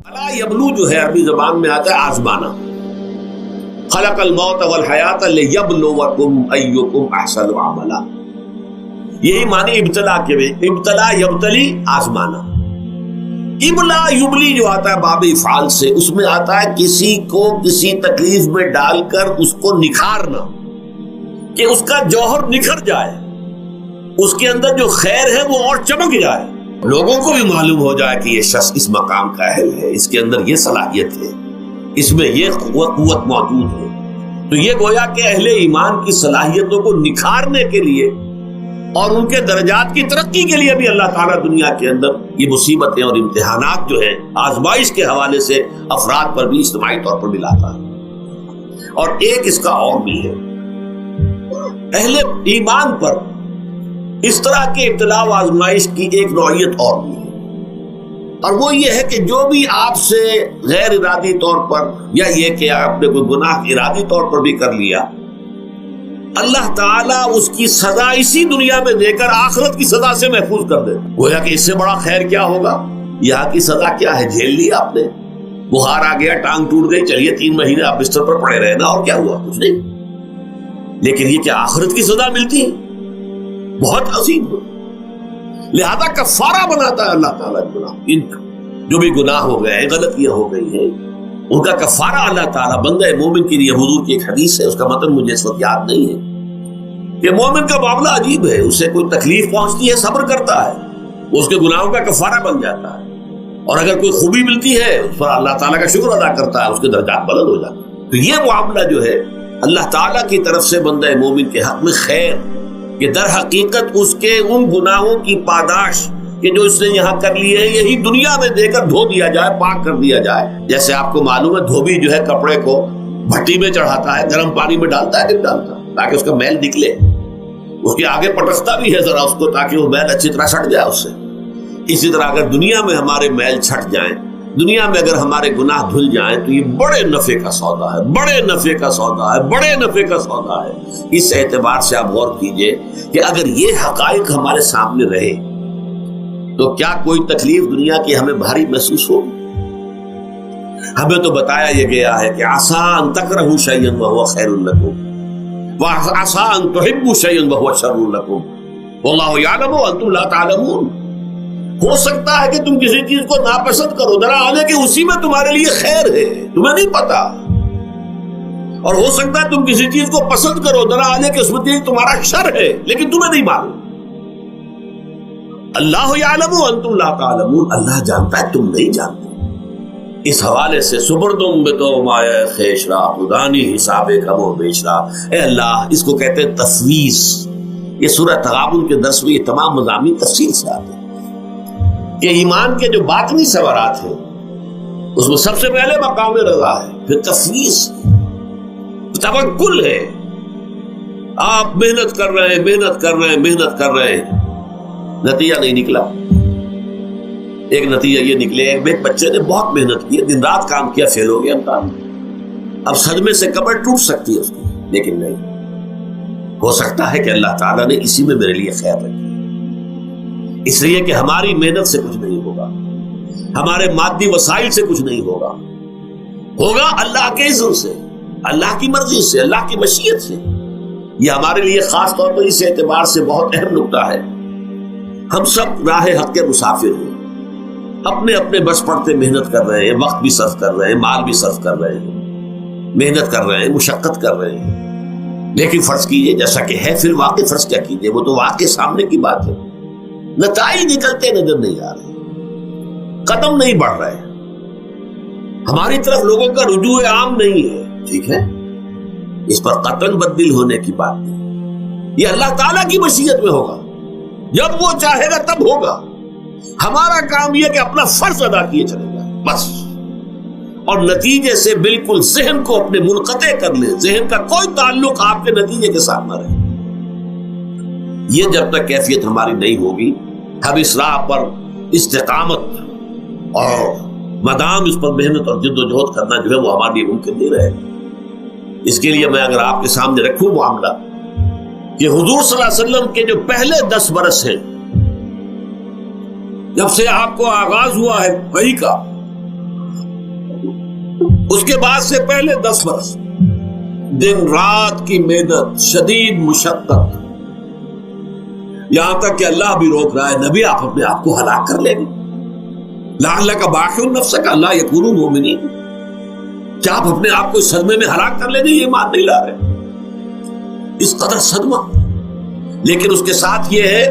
الا یبلو جو ہے عربی زبان میں آتا ہے آزمانا. خلق الموت والحیات لیبلوکم ایکم احسن عملا. یہی معنی ابتلا کے بھی. ابتلا یبتلی آزمانا. ابلا یبلی جو آتا ہے باب افعال سے، اس میں آتا ہے کسی کو کسی تکلیف میں ڈال کر اس کو نکھارنا، کہ اس کا جوہر نکھر جائے، اس کے اندر جو خیر ہے وہ اور چمک جائے، لوگوں کو بھی معلوم ہو جائے کہ یہ شخص اس مقام کا اہل ہے، اس کے اندر یہ صلاحیت ہے، اس میں یہ قوت موجود ہے. تو یہ گویا کہ اہل ایمان کی صلاحیتوں کو نکھارنے کے لیے اور ان کے درجات کی ترقی کے لیے بھی اللہ تعالیٰ دنیا کے اندر یہ مصیبتیں اور امتحانات جو ہیں آزمائش کے حوالے سے افراد پر بھی اجتماعی طور پر بھی لاتا ہے. اور ایک اس کا اور بھی ہے، اہل ایمان پر اس طرح کے ابتلاء و آزمائش کی ایک نوعیت اور بھی ہے، اور وہ یہ ہے کہ جو بھی آپ سے غیر ارادی طور پر یا یہ کہ آپ نے کوئی گناہ ارادی طور پر بھی کر لیا، اللہ تعالیٰ اس کی سزا اسی دنیا میں دے کر آخرت کی سزا سے محفوظ کر دے. گویا کہ اس سے بڑا خیر کیا ہوگا؟ یہاں کی سزا کیا ہے؟ جھیل لی آپ نے، بخار آ گیا، ٹانگ ٹوٹ گئی، چلیے 3 مہینے آپ بستر پر پڑے رہے نا، اور کیا ہوا؟ کچھ نہیں. لیکن یہ کیا آخرت کی سزا ملتی ہے؟ بہت عظیم. لہذا کفارہ بناتا ہے اللہ تعالیٰ گناہ، ان جو بھی گناہ ہو گئے ہیں، غلطیاں ہو گئی ہیں، ان کا کفارہ اللہ تعالیٰ بندہ مومن کے لیے. حضور کی ایک حدیث ہے، اس کا متن مجھے اس وقت یاد نہیں ہے، کہ مومن کا معاملہ عجیب ہے، اسے کوئی تکلیف پہنچتی ہے صبر کرتا ہے، وہ اس کے گناہوں کا کفارہ بن جاتا ہے، اور اگر کوئی خوبی ملتی ہے اس پر اللہ تعالیٰ کا شکر ادا کرتا ہے، اس کے درجات بلند ہو جاتے ہیں. تو یہ معاملہ جو ہے اللہ تعالیٰ کی طرف سے بندہ مومن کے حق میں خیر، کہ در حقیقت اس کے ان گناہوں کی پاداش کہ جو اس نے یہاں کر لیے ہیں، یہی دنیا میں دے کر دھو دیا جائے، پاک کر دیا جائے. جیسے آپ کو معلوم ہے دھوبی جو ہے کپڑے کو بھٹی میں چڑھاتا ہے، گرم پانی میں ڈالتا ہے کہ ڈالتا تاکہ اس کا میل نکلے، اس کے آگے پٹکتا بھی ہے ذرا اس کو تاکہ وہ میل اچھی طرح چھٹ جائے اس سے. اسی طرح اگر دنیا میں ہمارے میل چھٹ جائیں، دنیا میں اگر ہمارے گناہ دھل جائیں، تو یہ بڑے نفع کا سودا ہے، بڑے نفع کا سودا ہے، بڑے نفع کا سودا ہے. اس اعتبار سے آپ غور کیجئے کہ اگر یہ حقائق ہمارے سامنے رہے تو کیا کوئی تکلیف دنیا کی ہمیں بھاری محسوس ہوگی؟ ہمیں تو بتایا یہ گیا ہے کہ عسیٰ ان تکرہوا شیئا وہو خیر لکم وعسیٰ ان تحبوا شیئا وہو شر لکم واللہ یعلم وانتم لا تعلمون. ہو سکتا ہے کہ تم کسی چیز کو ناپسند کرو، ذرا آنے کہ اسی میں تمہارے لیے خیر ہے، تمہیں نہیں پتا، اور ہو سکتا ہے تم کسی چیز کو پسند کرو، ذرا آنے کہ اس میں تمہارا شر ہے، لیکن تمہیں نہیں معلوم. اللہ یعلم وانتم لا تعلمون، اللہ جانتا ہے تم نہیں جانتے. اس حوالے سے سبردم بتو مایا خیش را خدانی حساب کم و بیش را. اے اللہ، اس کو کہتے ہیں تفویض. یہ سورہ تغابن کے درس میں یہ تمام مضامین تفصیل سے آتے ہیں کہ ایمان کے جو باطنی ثمرات ہیں اس میں سب سے پہلے مقام رضا ہے، پھر تفویض، توکل ہے. آپ محنت کر رہے ہیں، محنت کر رہے ہیں، محنت کر رہے ہیں، نتیجہ نہیں نکلا. ایک نتیجہ یہ نکلے، ایک بچے نے بہت محنت کی، دن رات کام کیا، فیل ہو گیا امتحان. اب صدمے سے کمر ٹوٹ سکتی ہے اس کی، لیکن نہیں، ہو سکتا ہے کہ اللہ تعالیٰ نے اسی میں میرے لیے خیر رکھی، اس لیے کہ ہماری محنت سے کچھ نہیں ہوگا، ہمارے مادی وسائل سے کچھ نہیں ہوگا، ہوگا اللہ کے اذن سے، اللہ کی مرضی سے، اللہ کی مشیت سے. یہ ہمارے لیے خاص طور پر اس اعتبار سے بہت اہم نقطہ ہے. ہم سب راہ حق کے مسافر ہیں، اپنے اپنے بس پڑتے محنت کر رہے ہیں، وقت بھی صرف کر رہے ہیں، مال بھی صرف کر رہے ہیں، محنت کر رہے ہیں، مشقت کر رہے ہیں. لیکن فرض کیجئے جیسا کہ ہے، پھر واقع فرض کیا کیجئے، وہ تو واقع سامنے کی بات ہے، نتائج نکلتے نظر نہیں آ رہے، قدم نہیں بڑھ رہے، ہماری طرف لوگوں کا رجوع عام نہیں ہے. ٹھیک ہے، اس پر قطعاً بدل ہونے کی بات نہیں، یہ اللہ تعالیٰ کی مشیت میں ہوگا، جب وہ چاہے گا تب ہوگا. ہمارا کام یہ کہ اپنا فرض ادا کیے چلے جائیں بس، اور نتیجے سے بالکل ذہن کو اپنے منقطع کر لیں، ذہن کا کوئی تعلق آپ کے نتیجے کے ساتھ نہ رہے. یہ جب تک کیفیت ہماری نہیں ہوگی، ہم اس راہ پر استقامت اور مدام اس پر محنت اور جد و جہد کرنا جو ہے وہ ہمارے لیے ممکن نہیں رہے. اس کے لیے میں اگر آپ کے سامنے رکھوں معاملہ کہ حضور صلی اللہ علیہ وسلم کے جو پہلے 10 برس ہیں، جب سے آپ کو آغاز ہوا ہے وحی کا، اس کے بعد سے پہلے 10 برس دن رات کی محنت، شدید مشقت، یہاں تک کہ اللہ بھی روک رہا ہے نبی آپ اپنے آپ کو ہلاک کر لیں گے، لعلک باخع نفسک الا یکونوا مؤمنین، کیا آپ اپنے آپ کو اس صدمے میں ہلاک کر لیں گے؟ یہ ایمان نہیں لا رہے، اس قدر صدمہ۔ لیکن اس کے ساتھ یہ ہے،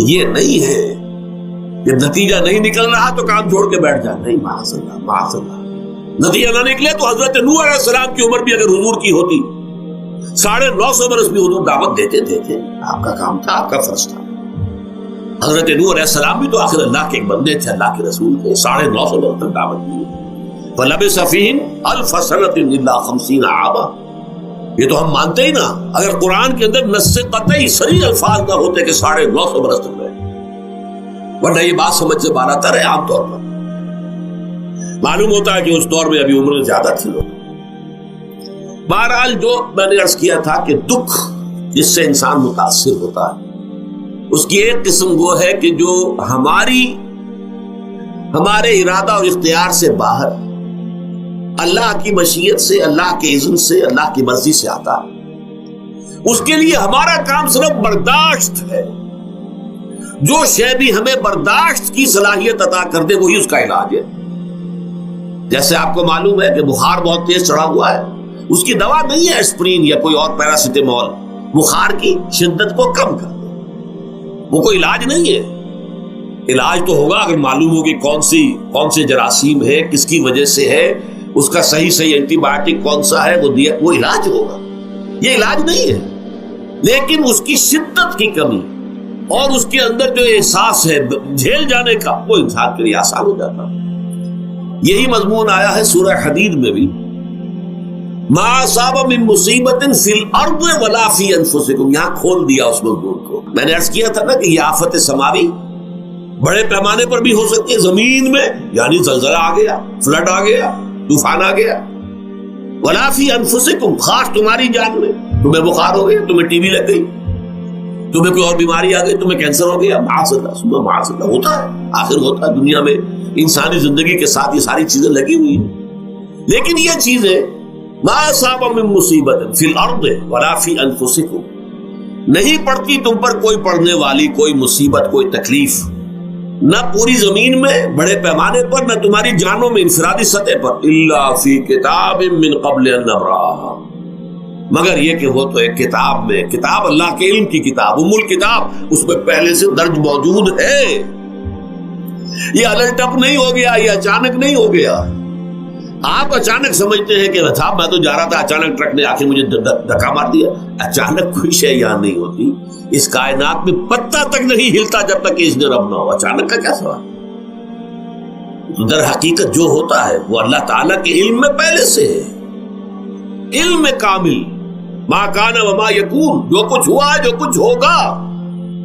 یہ نہیں ہے کہ نتیجہ نہیں نکل رہا تو کام چھوڑ کے بیٹھ جائے، نہیں، معاذ اللہ معاذ اللہ۔ نتیجہ نہ نکلے تو حضرت نوح علیہ السلام کی عمر بھی اگر حضور کی ہوتی 950 برس بھی حضور دعوت دیتے تھے، آپ کا کام تھا، آپ کا فرض تھا۔ حضرت نوح علیہ السلام بھی تو آخر اللہ کے ایک بندے تھے، اللہ کے رسول تھے، 950 برس تک دعوت دی۔ فَلَبِثَ فِيهِمْ أَلْفَ سَنَةٍ إِلَّا 50 عَامًا، یہ تو ہم مانتے ہی نا، اگر قرآن کے اندر نص قطعی صریح الفاظ نہ ہوتے کہ 950 برس تک رہے، ورنہ یہ بات سمجھ سے بالا تر ہے۔ عام طور پر معلوم ہوتا ہے کہ اس دور میں ابھی عمر زیادہ تھی لوگ۔ بہرحال جو میں نے عرض کیا تھا کہ دکھ جس سے انسان متاثر ہوتا ہے اس کی ایک قسم وہ ہے کہ جو ہمارے ارادہ اور اختیار سے باہر، اللہ کی مشیت سے، اللہ کے اذن سے، اللہ کی مرضی سے آتا ہے، اس کے لیے ہمارا کام صرف برداشت ہے۔ جو شے بھی ہمیں برداشت کی صلاحیت عطا کر دے وہی اس کا علاج ہے۔ جیسے آپ کو معلوم ہے کہ بخار بہت تیز چڑھا ہوا ہے، اس کی دوا نہیں ہے اسپرین یا کوئی اور پیراسیٹامول، بخار کی شدت کو کم کر دے، وہ کوئی علاج نہیں ہے۔ علاج تو ہوگا اگر معلوم ہو کہ کون سے جراثیم ہے، کس کی وجہ سے ہے، اس کا صحیح اینٹی بایوٹک کون سا ہے، وہ علاج ہوگا۔ یہ علاج نہیں ہے، لیکن اس کی شدت کی کمی اور اس کے اندر جو احساس ہے جھیل جانے کا، وہ انسان کے لیے آسان ہو جاتا ہے۔ یہی مضمون آیا ہے سورہ حدید میں بھی، ما اصاب من مصیبت فی الارض ولا فی انفسکم، یہاں کھول دیا اس مضمون کو۔ میں نے عرض کیا تھا نا کہ یہ آفت سماوی بڑے پیمانے پر بھی ہو سکتی ہے، زمین میں یعنی زلزلہ آ گیا، فلڈ آ گیا، طوفان آ گیا، ولا فی انفسکم، خاص تمہاری جان میں، تمہیں بخار ہو گیا، تمہیں ٹی بی لگ گئی، تمہیں کوئی اور بیماری آ گئی، تمہیں کینسر ہو گیا، معاذ اللہ معاذ اللہ، ہوتا ہے، آخر ہوتا ہے، دنیا میں انسانی زندگی کے ساتھ یہ ساری چیزیں لگی ہوئی ہیں۔ لیکن یہ چیزیں ما اصاب من مصیبت فی الارض ولا فی انفسکم، نہیں پڑتی تم پر کوئی پڑنے والی کوئی مصیبت، کوئی تکلیف، نہ پوری زمین میں بڑے پیمانے پر، نہ تمہاری جانوں میں انفرادی سطح پر، الا فی کتاب من قبل ان نبرأھا، مگر یہ کہ وہ تو ایک کتاب میں، کتاب اللہ کے علم کی کتاب، ام الکتاب، اس میں پہلے سے درج موجود ہے۔ یہ الٹ اپ نہیں ہو گیا، یہ اچانک نہیں ہو گیا۔ آپ اچانک سمجھتے ہیں کہ صاحب میں تو جا رہا تھا، اچانک ٹرک نے آ کے مجھے دھکا مار دیا۔ اچانک کوئی شے یہاں نہیں ہوتی، اس کائنات میں پتہ تک نہیں ہلتا جب تک کہ اس نے رب نہ ہو۔ اچانک کا کیا سوال؟ در حقیقت جو ہوتا ہے وہ اللہ تعالیٰ کے علم میں پہلے سے ہے، علم کامل، ما کان وما یکون، جو کچھ ہوا جو کچھ ہوگا،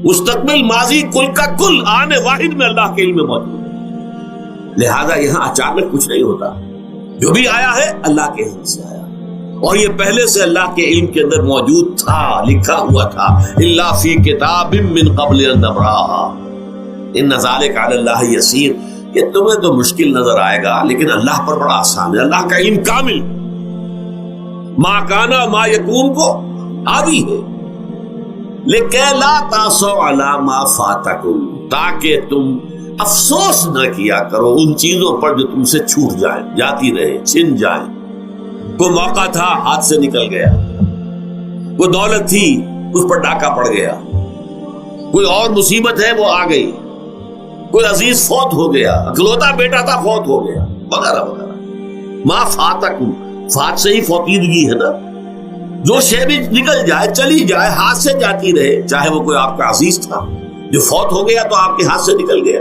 مستقبل، ماضی، کل کا کل، آنے واحد میں اللہ کے علم میں موجود ہے۔ لہذا یہاں اچانک کچھ نہیں ہوتا، جو بھی آیا ہے اللہ کے علم سے آیا، اور یہ پہلے سے اللہ کے علم کے اندر موجود تھا، لکھا ہوا تھا، الا فی کتاب من قبل ان نبرأھا ان ذلک علی اللہ یسیر۔ یہ تمہیں تو مشکل نظر آئے گا لیکن اللہ پر بڑا آسان ہے، اللہ کا علم کامل، ما کانا ما یکون کو حاوی ہے۔ لِکَیْ لَا تَأْسَوْا عَلَىٰ مَا فَاتَکُم، تاکہ تم افسوس نہ کیا کرو ان چیزوں پر جو تم سے چھوٹ جائیں، جاتی رہے، چھن جائیں۔ کوئی موقع تھا ہاتھ سے نکل گیا، کوئی دولت تھی اس پر ڈاکہ پڑ گیا، کوئی اور مصیبت ہے وہ آ گئی، کوئی عزیز فوت ہو گیا، اکلوتا بیٹا تھا فوت ہو گیا، وغیرہ وغیرہ۔ ما فاتکم، فات سے ہی فوتیدگی ہے نا، جو شے بھی نکل جائے، چلی جائے، ہاتھ سے جاتی رہے، چاہے وہ کوئی آپ کا عزیز تھا جو فوت ہو گیا تو آپ کے ہاتھ سے نکل گیا،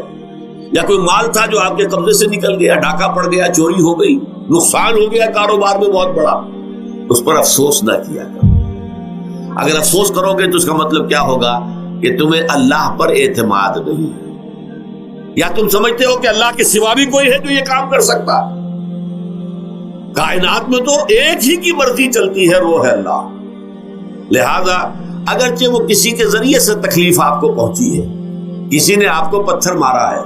یا کوئی مال تھا جو آپ کے قبضے سے نکل گیا، ڈاکہ پڑ گیا، چوری ہو گئی، نقصان ہو گیا کاروبار میں بہت بڑا، اس پر افسوس نہ کیا کرو۔ اگر افسوس کرو گے تو اس کا مطلب کیا ہوگا کہ تمہیں اللہ پر اعتماد نہیں ہے، یا تم سمجھتے ہو کہ اللہ کے سوا بھی کوئی ہے جو یہ کام کر سکتا۔ کائنات میں تو ایک ہی کی مرضی چلتی ہے، وہ ہے اللہ۔ لہذا اگرچہ وہ کسی کے ذریعے سے تکلیف آپ کو پہنچی ہے، کسی نے آپ کو پتھر مارا ہے،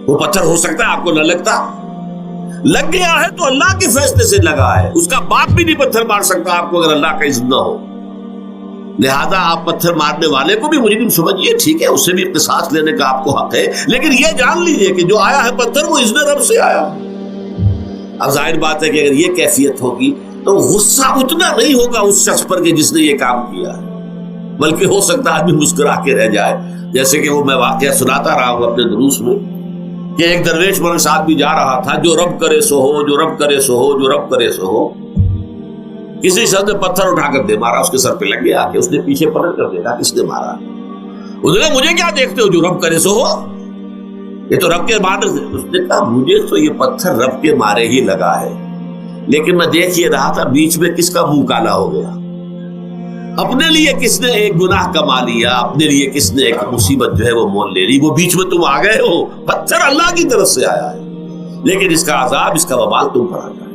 وہ پتھر ہو سکتا ہے آپ کو نہ لگتا، لگ گیا ہے تو اللہ کے فیصلے سے لگا ہے، اس کا باپ بھی نہیں پتھر مار سکتا آپ کو اگر اللہ کا اذن نہ ہو. لہذا آپ پتھر مارنے والے کو بھی مجرم سمجھیے، ٹھیک ہے، اس سے بھی قصاص لینے کا آپ کو حق ہے، لیکن یہ جان لیجئے کہ جو آیا ہے پتھر وہ اذن رب سے آیا. اب ظاہر بات ہے کہ اگر یہ کیفیت ہوگی تو غصہ اتنا نہیں ہوگا اس شخص پر کہ جس نے یہ کام کیا ہے، بلکہ ہو سکتا ہے آدمی مسکرا کے رہ جائے. جیسے کہ وہ میں واقعہ سناتا رہا ہوں اپنے دروس میں کہ ایک درویش میرے ساتھ بھی جا رہا تھا، جو رب کرے سو ہو، جو رب کرے سو ہو، جو رب کرے سو ہو. کسی شخص نے پتھر اٹھا کر دے مارا، اس کے سر پہ لگ گیا کہ اس نے پیچھے پلٹ کر دیکھا کس نے مارا. اس نے کہا مجھے کیا دیکھتے ہو، جو رب کرے سو ہو، یہ تو رب کے مارے سے. اس نے کہا مجھے تو یہ پتھر رب کے مارے ہی لگا ہے، لیکن میں دیکھ یہ رہا تھا بیچ میں کس کا منہ کالا ہو گیا، اپنے لیے کس نے ایک گناہ کما لیا، اپنے لیے کس نے ایک مصیبت جو ہے وہ مول لے لی، وہ بیچ میں تم آ گئے ہو. پتھر اللہ کی طرف سے آیا ہے، لیکن اس کا عذاب، اس کا وبال تم پر آ جائے.